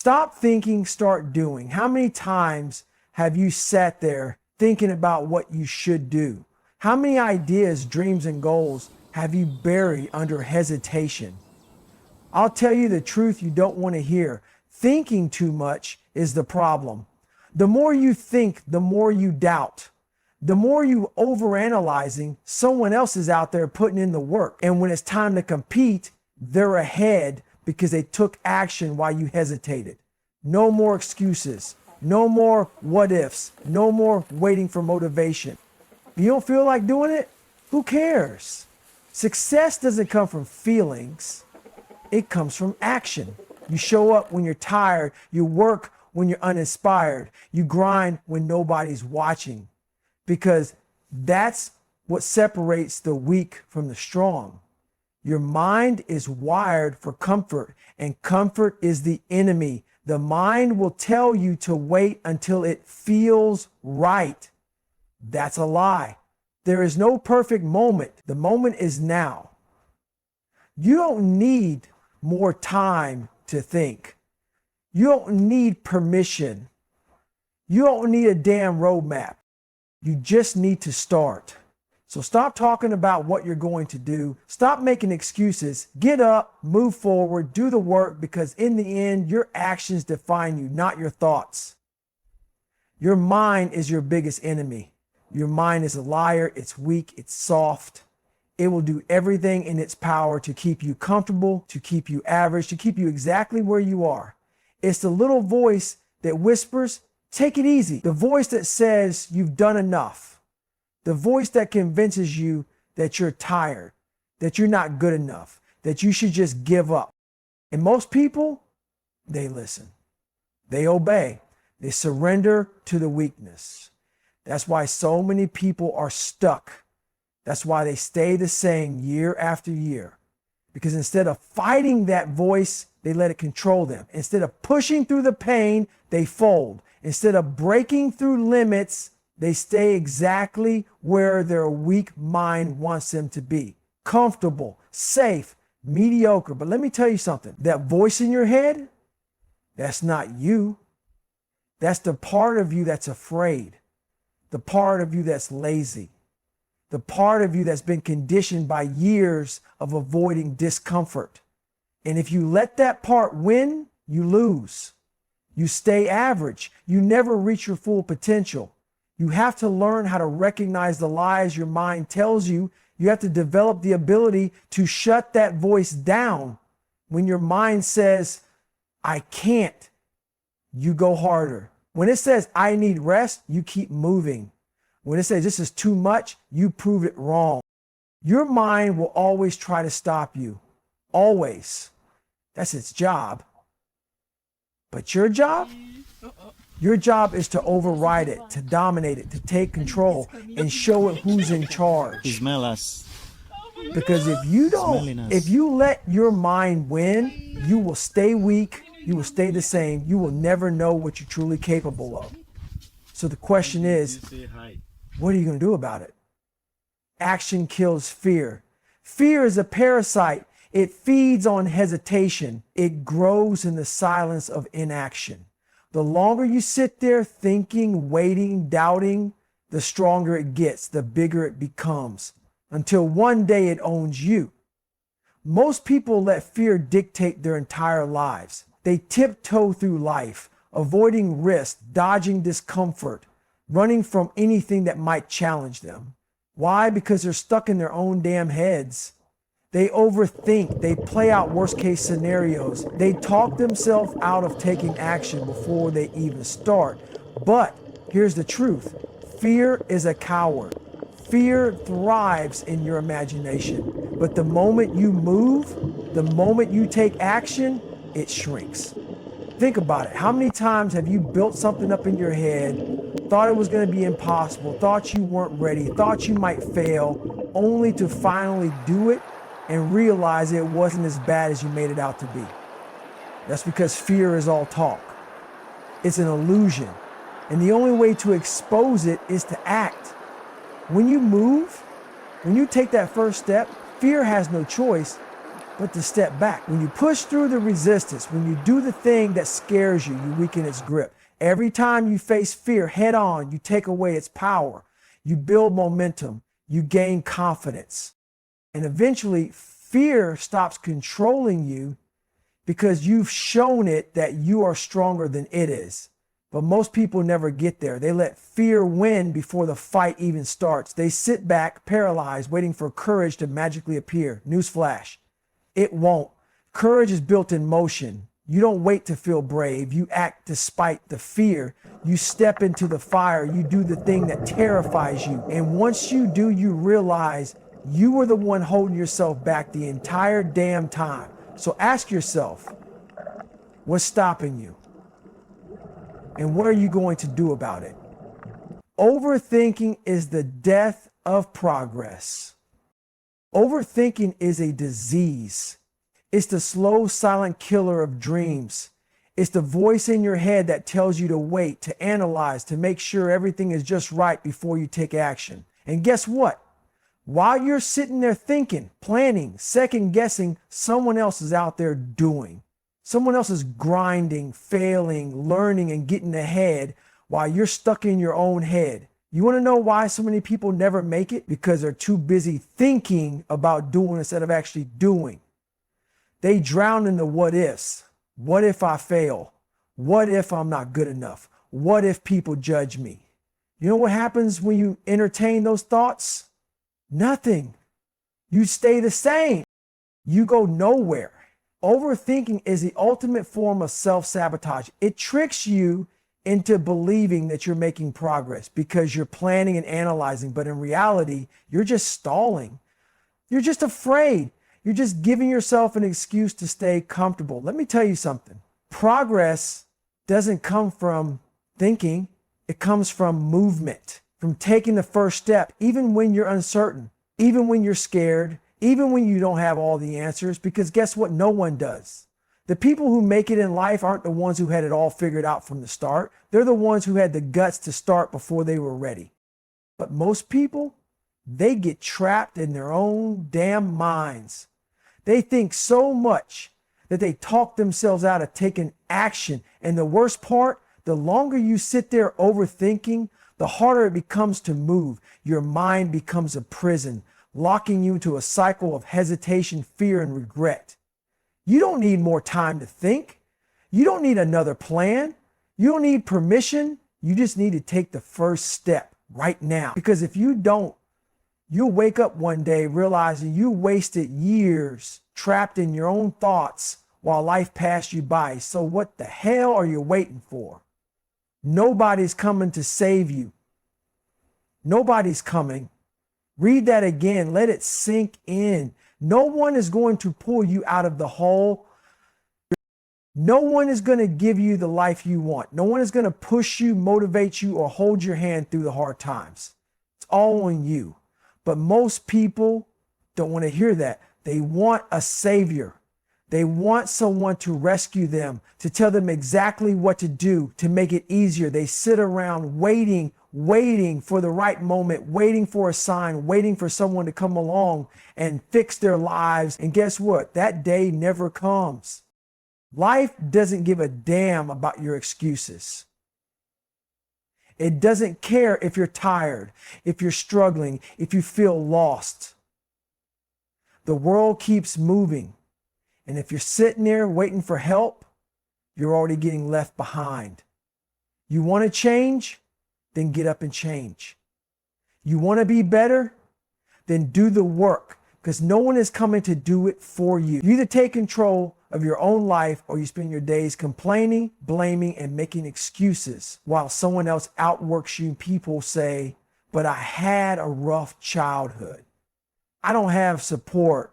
Stop thinking, start doing. How many times have you sat there thinking about what you should do? How many ideas, dreams, and goals have you buried under hesitation? I'll tell you the truth you don't want to hear. Thinking too much is the problem. The more you think, the more you doubt. The more you overanalyzing, someone else is out there putting in the work. And when it's time to compete, they're ahead because they took action while you hesitated. No more excuses. No more what ifs. No more waiting for motivation. You don't feel like doing it? Who cares? Success doesn't come from feelings. It comes from action. You show up when you're tired. You work when you're uninspired. You grind when nobody's watching. Because that's what separates the weak from the strong. Your mind is wired for comfort, and comfort is the enemy. The mind will tell you to wait until it feels right. That's a lie. There is no perfect moment. The moment is now. You don't need more time to think. You don't need permission. You don't need a damn roadmap. You just need to start. So stop talking about what you're going to do. Stop making excuses. Get up, move forward, do the work, because in the end, your actions define you, not your thoughts. Your mind is your biggest enemy. Your mind is a liar. It's weak. It's soft. It will do everything in its power to keep you comfortable, to keep you average, to keep you exactly where you are. It's the little voice that whispers, take it easy. The voice that says you've done enough. The voice that convinces you that you're tired, that you're not good enough, that you should just give up. And most people, they listen. They obey. They surrender to the weakness. That's why so many people are stuck. That's why they stay the same year after year. Because instead of fighting that voice, they let it control them. Instead of pushing through the pain, they fold. Instead of breaking through limits, they stay exactly where their weak mind wants them to be. Comfortable, safe, mediocre. But let me tell you something. That voice in your head, that's not you. That's the part of you that's afraid. The part of you that's lazy. The part of you that's been conditioned by years of avoiding discomfort. And if you let that part win, you lose. You stay average. You never reach your full potential. You have to learn how to recognize the lies your mind tells you. You have to develop the ability to shut that voice down. When your mind says, I can't, you go harder. When it says, I need rest, you keep moving. When it says, this is too much, you prove it wrong. Your mind will always try to stop you. Always. That's its job. But your job? Your job is to override it, to dominate it, to take control and show it who's in charge. Smell us. Because if you let your mind win, you will stay weak, you will stay the same, you will never know what you're truly capable of. So the question is, what are you going to do about it? Action kills fear. Fear is a parasite. It feeds on hesitation. It grows in the silence of inaction. The longer you sit there thinking, waiting, doubting, the stronger it gets, the bigger it becomes, until one day it owns you. Most people let fear dictate their entire lives. They tiptoe through life, avoiding risk, dodging discomfort, running from anything that might challenge them. Why? Because they're stuck in their own damn heads. They overthink. They play out worst case scenarios. They talk themselves out of taking action before they even start. But here's the truth. Fear is a coward. Fear thrives in your imagination. But the moment you move, the moment you take action, it shrinks. Think about it. How many times have you built something up in your head, thought it was going to be impossible, thought you weren't ready, thought you might fail, only to finally do it and realize it wasn't as bad as you made it out to be? That's because fear is all talk. It's an illusion. And the only way to expose it is to act. When you move, when you take that first step, fear has no choice but to step back. When you push through the resistance, when you do the thing that scares you, you weaken its grip. Every time you face fear head on, you take away its power. You build momentum. You gain confidence. And eventually, fear stops controlling you because you've shown it that you are stronger than it is. But most people never get there. They let fear win before the fight even starts. They sit back, paralyzed, waiting for courage to magically appear. Newsflash, it won't. Courage is built in motion. You don't wait to feel brave. You act despite the fear. You step into the fire. You do the thing that terrifies you. And once you do, you realize you were the one holding yourself back the entire damn time. So ask yourself, what's stopping you? And what are you going to do about it? Overthinking is the death of progress. Overthinking is a disease. It's the slow, silent killer of dreams. It's the voice in your head that tells you to wait, to analyze, to make sure everything is just right before you take action. And guess what? While you're sitting there thinking, planning, second guessing, someone else is out there doing. Someone else is grinding, failing, learning, and getting ahead while you're stuck in your own head. You want to know why so many people never make it? Because they're too busy thinking about doing instead of actually doing. They drown in the what ifs. What if I fail? What if I'm not good enough? What if people judge me? You know what happens when you entertain those thoughts? Nothing. You stay the same. You go nowhere. Overthinking is the ultimate form of self-sabotage. It tricks you into believing that you're making progress because you're planning and analyzing, but in reality, you're just stalling. You're just afraid. You're just giving yourself an excuse to stay comfortable. Let me tell you something. Progress doesn't come from thinking. It comes from movement, from taking the first step, even when you're uncertain, even when you're scared, even when you don't have all the answers, because guess what? No one does. The people who make it in life aren't the ones who had it all figured out from the start. They're the ones who had the guts to start before they were ready. But most people, they get trapped in their own damn minds. They think so much that they talk themselves out of taking action. And the worst part, the longer you sit there overthinking, the harder it becomes to move. Your mind becomes a prison, locking you into a cycle of hesitation, fear, and regret. You don't need more time to think. You don't need another plan. You don't need permission. You just need to take the first step right now. Because if you don't, you'll wake up one day realizing you wasted years trapped in your own thoughts while life passed you by. So what the hell are you waiting for? Nobody's coming to save you. Nobody's coming. Read that again. Let it sink in. No one is going to pull you out of the hole. No one is going to give you the life you want. No one is going to push you, motivate you, or hold your hand through the hard times. It's all on you. But most people don't want to hear that. They want a savior. They want someone to rescue them, to tell them exactly what to do, to make it easier. They sit around waiting for the right moment, waiting for a sign, waiting for someone to come along and fix their lives. And guess what? That day never comes. Life doesn't give a damn about your excuses. It doesn't care if you're tired, if you're struggling, if you feel lost. The world keeps moving. And if you're sitting there waiting for help, you're already getting left behind. You want to change? Then get up and change. You want to be better? Then do the work, because no one is coming to do it for you. You either take control of your own life or you spend your days complaining, blaming, and making excuses while someone else outworks you. People say, but I had a rough childhood. I don't have support.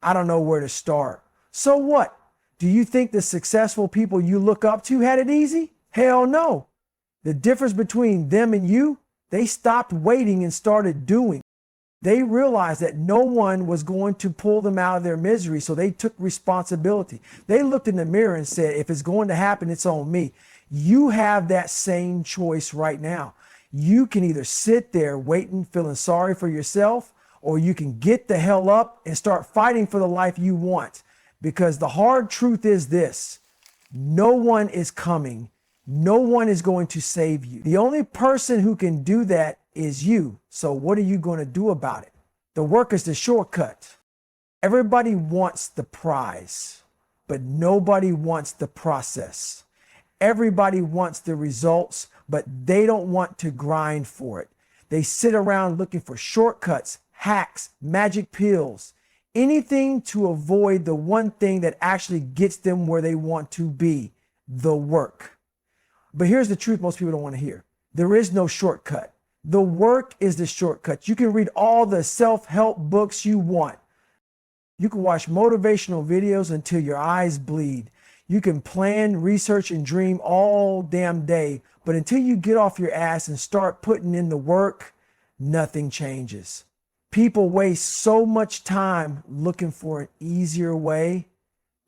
I don't know where to start. So what? Do you think the successful people you look up to had it easy? Hell no. The difference between them and you, they stopped waiting and started doing. They realized that no one was going to pull them out of their misery, so they took responsibility. They looked in the mirror and said, if it's going to happen, it's on me. You have that same choice right now. You can either sit there waiting, feeling sorry for yourself, or you can get the hell up and start fighting for the life you want. Because the hard truth is this: no one is coming. No one is going to save you. The only person who can do that is you. So what are you going to do about it? The work is the shortcut. Everybody wants the prize, but nobody wants the process. Everybody wants the results, but they don't want to grind for it. They sit around looking for shortcuts, hacks, magic pills, anything to avoid the one thing that actually gets them where they want to be, the work. But here's the truth most people don't want to hear. There is no shortcut. The work is the shortcut. You can read all the self-help books you want. You can watch motivational videos until your eyes bleed. You can plan, research, and dream all damn day. But until you get off your ass and start putting in the work, nothing changes. People waste so much time looking for an easier way.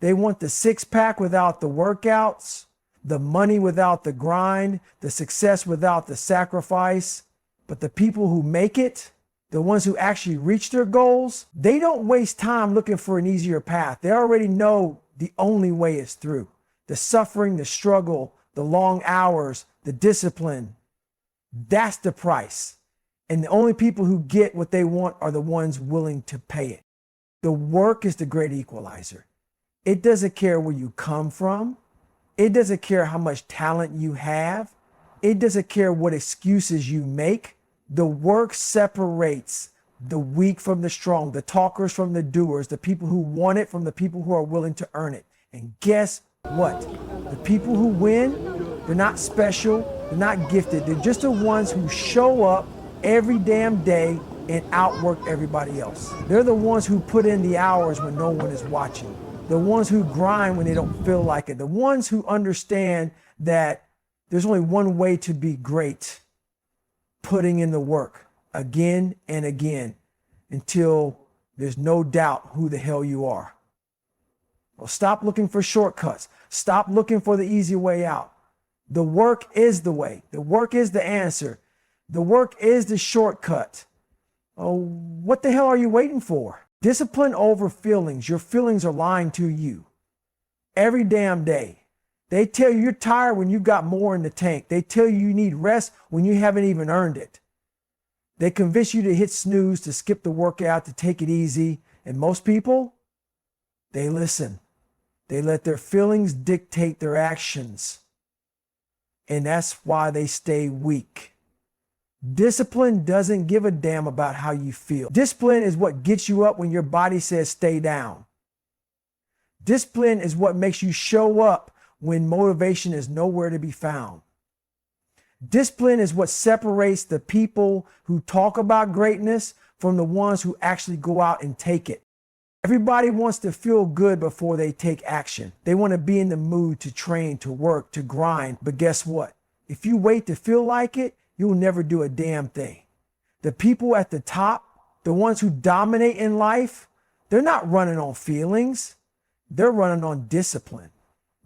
They want the six-pack without the workouts, the money without the grind, the success without the sacrifice. But the people who make it, the ones who actually reach their goals, they don't waste time looking for an easier path. They already know the only way is through. The suffering, the struggle, the long hours, the discipline, that's the price. And the only people who get what they want are the ones willing to pay it. The work is the great equalizer. It doesn't care where you come from. It doesn't care how much talent you have. It doesn't care what excuses you make. The work separates the weak from the strong, the talkers from the doers, the people who want it from the people who are willing to earn it. And guess what? The people who win, they're not special, they're not gifted. They're just the ones who show up every damn day and outwork everybody else. They're the ones who put in the hours when no one is watching. The ones who grind when they don't feel like it. The ones who understand that there's only one way to be great: putting in the work again and again until there's no doubt who the hell you are. Well, stop looking for shortcuts. Stop looking for the easy way out. The work is the way. The work is the answer. The work is the shortcut. Oh, what the hell are you waiting for? Discipline over feelings. Your feelings are lying to you every damn day. They tell you you're tired when you've got more in the tank. They tell you you need rest when you haven't even earned it. They convince you to hit snooze, to skip the workout, to take it easy. And most people, they listen. They let their feelings dictate their actions. And that's why they stay weak. Discipline doesn't give a damn about how you feel. Discipline is what gets you up when your body says stay down. Discipline is what makes you show up when motivation is nowhere to be found. Discipline is what separates the people who talk about greatness from the ones who actually go out and take it. Everybody wants to feel good before they take action. They want to be in the mood to train, to work, to grind. But guess what? If you wait to feel like it, you'll never do a damn thing. The people at the top, the ones who dominate in life, they're not running on feelings. They're running on discipline.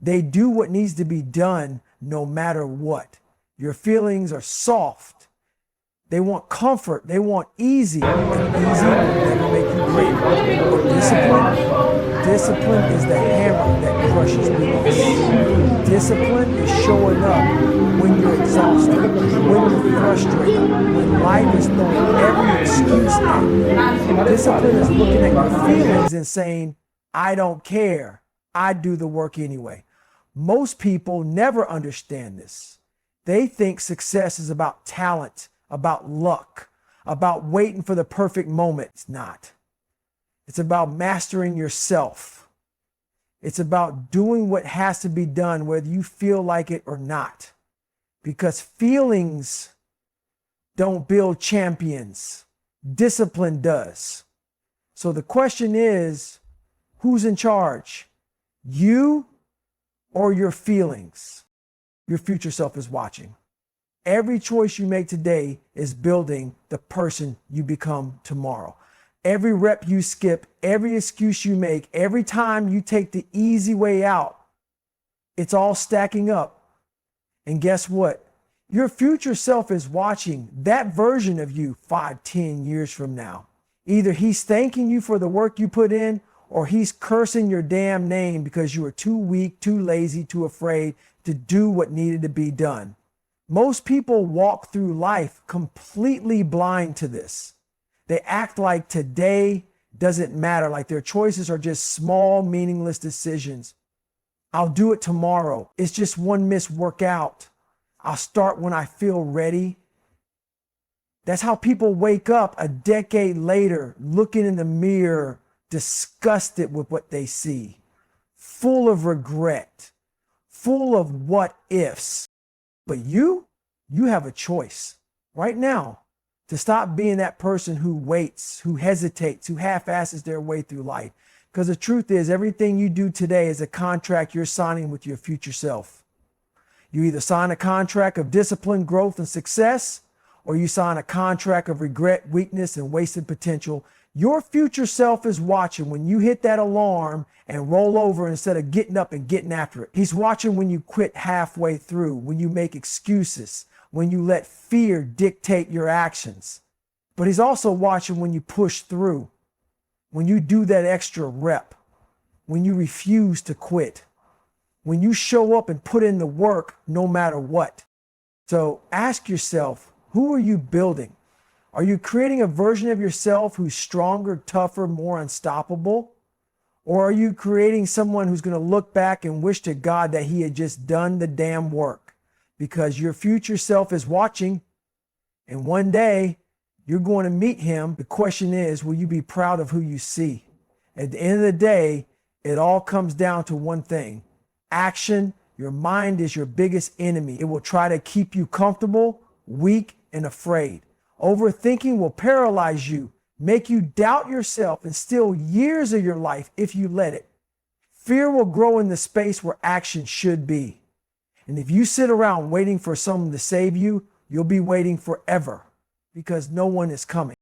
They do what needs to be done no matter what. Your feelings are soft. They want comfort. They want easy. And easy will never make you great. But discipline is the hammer that crushes weakness. Discipline is showing up when you're exhausted, when you're frustrated, when life is throwing every excuse at you. Discipline is looking at your feelings and saying, I don't care. I do the work anyway. Most people never understand this. They think success is about talent, about luck, about waiting for the perfect moment. It's not. It's about mastering yourself. It's about doing what has to be done, whether you feel like it or not. Because feelings don't build champions. Discipline does. So the question is, who's in charge? You or your feelings? Your future self is watching. Every choice you make today is building the person you become tomorrow. Every rep you skip, every excuse you make, every time you take the easy way out, it's all stacking up. And guess what? Your future self is watching that version of you 5, 10 years from now. Either he's thanking you for the work you put in, or he's cursing your damn name because you were too weak, too lazy, too afraid to do what needed to be done. Most people walk through life completely blind to this. They act like today doesn't matter, like their choices are just small, meaningless decisions. I'll do it tomorrow. It's just one missed workout. I'll start when I feel ready. That's how people wake up a decade later, looking in the mirror, disgusted with what they see, full of regret, full of what ifs. But you have a choice right now to stop being that person who waits, who hesitates, who half-asses their way through life. Because the truth is, everything you do today is a contract you're signing with your future self. You either sign a contract of discipline, growth, and success, or you sign a contract of regret, weakness, and wasted potential. Your future self is watching when you hit that alarm and roll over instead of getting up and getting after it. He's watching when you quit halfway through, when you make excuses, when you let fear dictate your actions. But he's also watching when you push through, when you do that extra rep, when you refuse to quit, when you show up and put in the work no matter what. So ask yourself, who are you building? Are you creating a version of yourself who's stronger, tougher, more unstoppable? Or are you creating someone who's going to look back and wish to God that he had just done the damn work? Because your future self is watching, and one day you're going to meet him. The question is, will you be proud of who you see? At the end of the day, it all comes down to one thing: action. Your mind is your biggest enemy. It will try to keep you comfortable, weak, and afraid. Overthinking will paralyze you, make you doubt yourself, and steal years of your life if you let it. Fear will grow in the space where action should be. And if you sit around waiting for someone to save you, you'll be waiting forever, because no one is coming.